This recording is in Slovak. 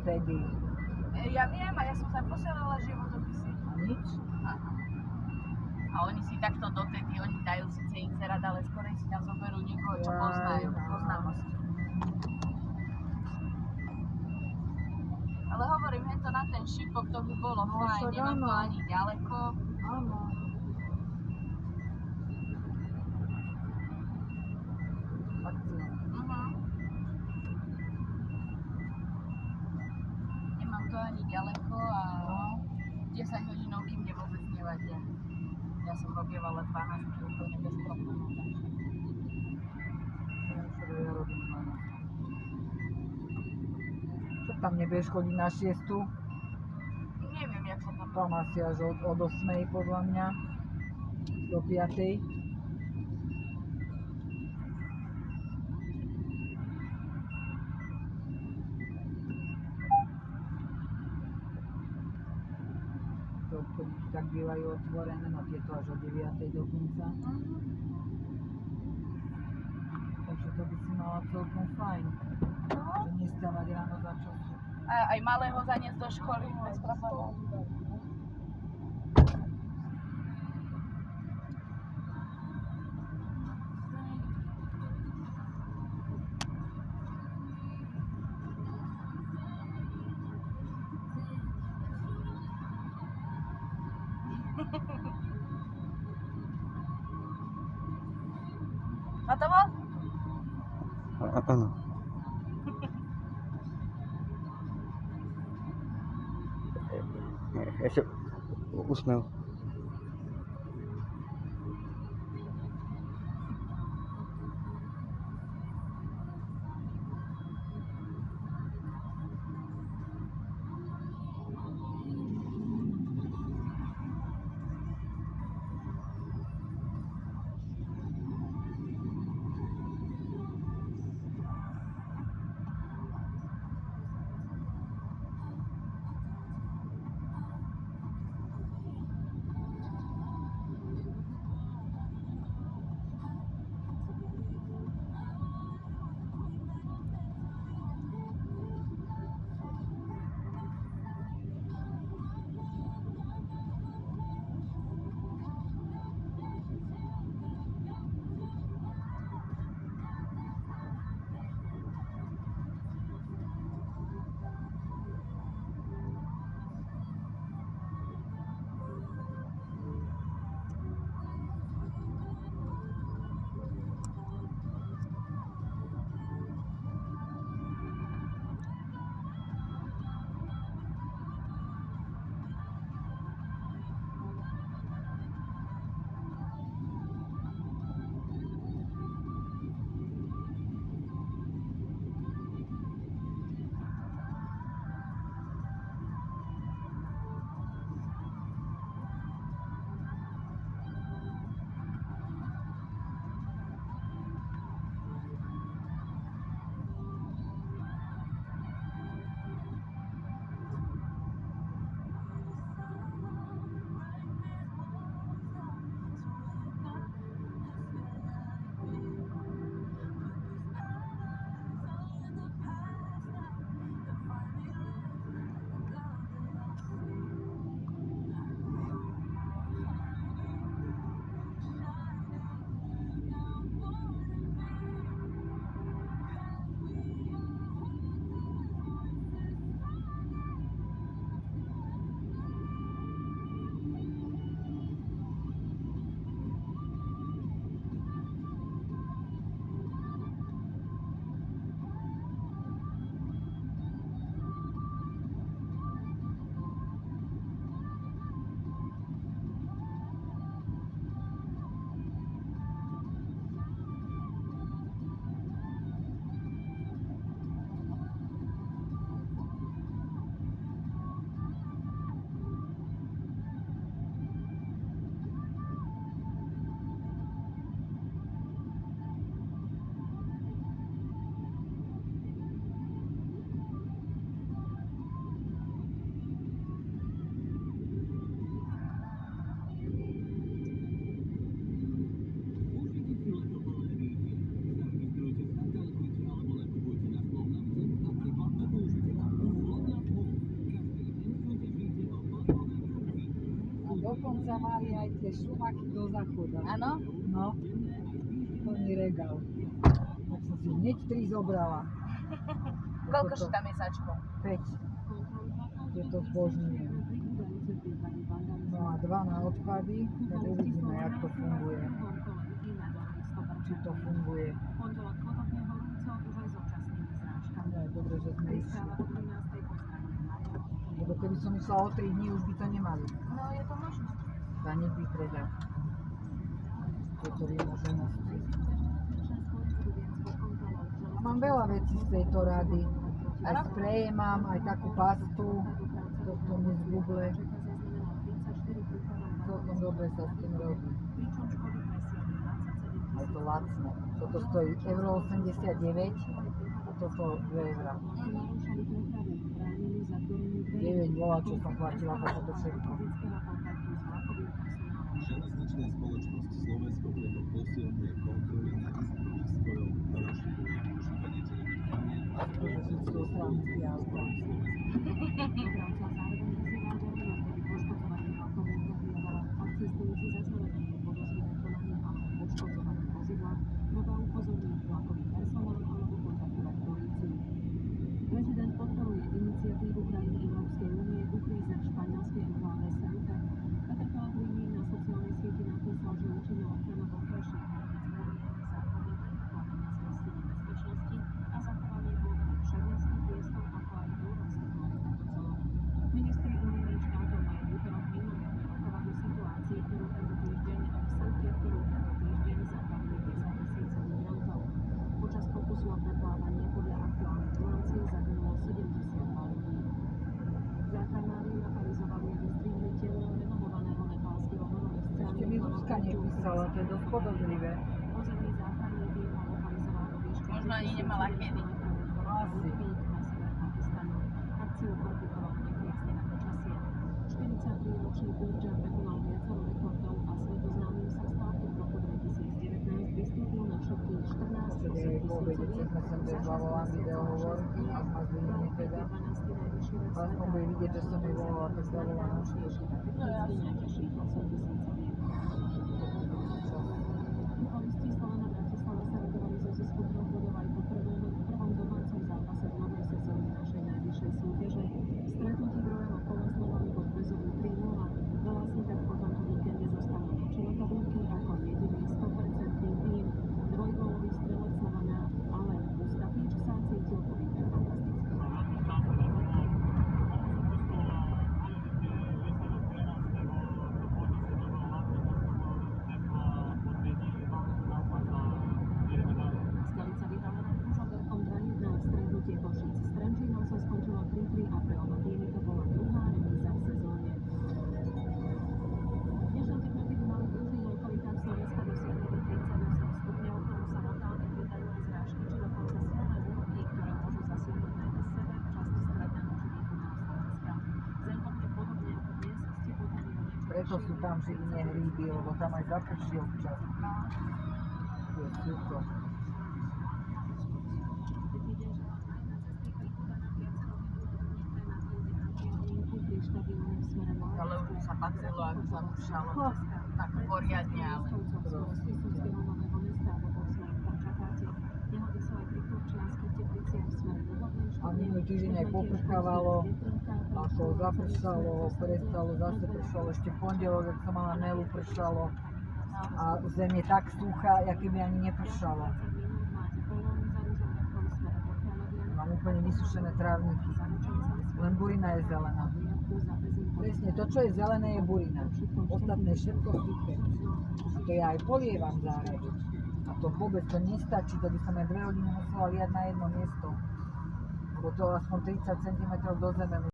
vtedy. Ja viem a ja som sa posielala životopisy. A nič? A oni si takto dotedy, oni dajú síce inzerát, ale skorej si tam zoberú niekoho, čo poznajú, poznámosti. Ale hovorím, hento na ten šipok, to by bolo fajn, nemám to ani ďaleko. Áno. Nemám to ani ďaleko a 10 hodinovky mne vôbec nevadia. Ja som robievala 12 úplne bez problémov. Ja robím 12. Čo tam nebudeš chodiť na 6? Neviem, jak sa tam... Tam asi až od 8 podľa mňa. Do 5. Tak bývajú otvorené, no tieto až o 9 dokonca. Takže to by si mala celkom fajn. Že nestávať ráno za času. A aj malého zaniesť do školy bez problémov. Hotovo? Áno. Ešte úsmev. dokonca mali aj tie šumaky do záchoda. Áno? No, plný regál. Tak som si hneď 3 zobrala. Koľko si tam je sačko? 5. Je to zbožňujem. No a 2 na odpady, tak uvidíme, jak to funguje. Či to funguje. No, je dobre, že sme išli. Lebo keby som išla o 3 dní, už by to nemali. No, je to možné. Zanedbí teda. Tieto vymoženosti. Mám veľa vecí z tejto rady. Aj spreje mám, aj takú pastu. To mi z Google. Celkom dobre sa s tým robí. A je to lacno. Toto stojí euro 89 a toto 2 eurá. 9 bola, čo som platila za toto všetko. Železničná spoločnosť Slovensko preto posilňuje kontroly na izbových spojoch a rozširuje využívanie zelených kamiet a Pretože sú to stránky auta. Prezident podporuje iniciatívu krajín Európskej únie ku kríze v španielskej enkláve Ceuta. Peter Pellegrini na sociálnej sieti napísal, že účinná ochrana vonkajších hraníc základný predpoklad na zistenie bezpečnosti a zachovanie dôvery v šengenský priestor, ako aj európsky plán tejto zóny. Ministri unijných štátov majú v útorok mimoriadne rokovať o situácii, ktorú tento týždeň v Ceute, ktorú tento týždeň zapravili 10 000 migrantov. Počas pokusu o preplávanie podľa aktuálnych bilancií zahynulo 72 ľudí. Záchranári lokalizovali a vystrihli telo renovovaného nepálskeho hororisca. Ešte mi Zuzka nepísala, to je dosť podozrivé. Pozemný záchranný tím ho lokalizoval do výšky Možno ani nemala kedy. Asi. na sever Pakistanu. Akciu komplikovalo nepriaznivé počasie. 43-ročný Punjab prekonal viacero rekordov a svetoznámym sa stal, keď v roku 2019 vystúpil na všetkých 14 Vtedy aj po obede, keď sme sem bezla, volám videohovor, a ma zvýhne teda. Aspoň bude vidieť, že som jej volala, tak zavolám už tiež. No jasne. Futbalisti Slovana Bratislava sa radovali zo zisku 3 bodov aj po prvom domácom zápase v novej sezóne našej najvyššej súťaže. Stretnutí druhého kola Slovany pod Bezovú 3-0. Veľasní tak po tomto víkende zostanú na čele tabulky ako jediný 100% tým. Dvojgólový strelec Slovana, ale Mustafič sa cítil po výhre fantasticky. Skalica vyhrala nad Ružomberkom 2-1 v stretnutie Košíc s Trenčínom sa skončilo 3-3 a pre oba týmy to bola druhá remíza v sezóne. Dnešné teploty by mali v rôznych lokalitách Slovenska dosiahnuť do 38 stupňov, k tomu sa lokálne pridajú aj zrážky či dokonca silné búrky, ktoré môžu zasiahnuť najmä sever, časti stredného či východného Slovenska. Zem bude podobne ako dnes s teplotami o niečo Preto sú tam živine hríby, lebo tam aj zaprší občas. To je super. Pekný deň želám aj na cesty pribúda na viacero minút odnikne na diaľničku pri štadióne v smere Ale už sa patrilo, ako sa rušalo. Tak poriadne, ale... Spisovského Nového Mesta alebo vo smere Počakáte. Nehody sú aj pri Turčianskych Tepliciach v smere do Dobrnej A minulý týždeň aj poprchávalo, ako zapršalo, prestalo, zase pršalo, ešte v pondelok, ak som mala Nelu, pršalo. A zem je tak suchá, jak keby ani nepršalo. Mám úplne vysušené trávniky. Len burina je zelená. Presne, to, čo je zelené, je burina. Ostatné všetko suché. A to ja aj polievam v záhrade. A to vôbec to nestačí, to by som aj 2 hodiny musela liať na jedno miesto. Lebo to aspoň 30 cm do zeme.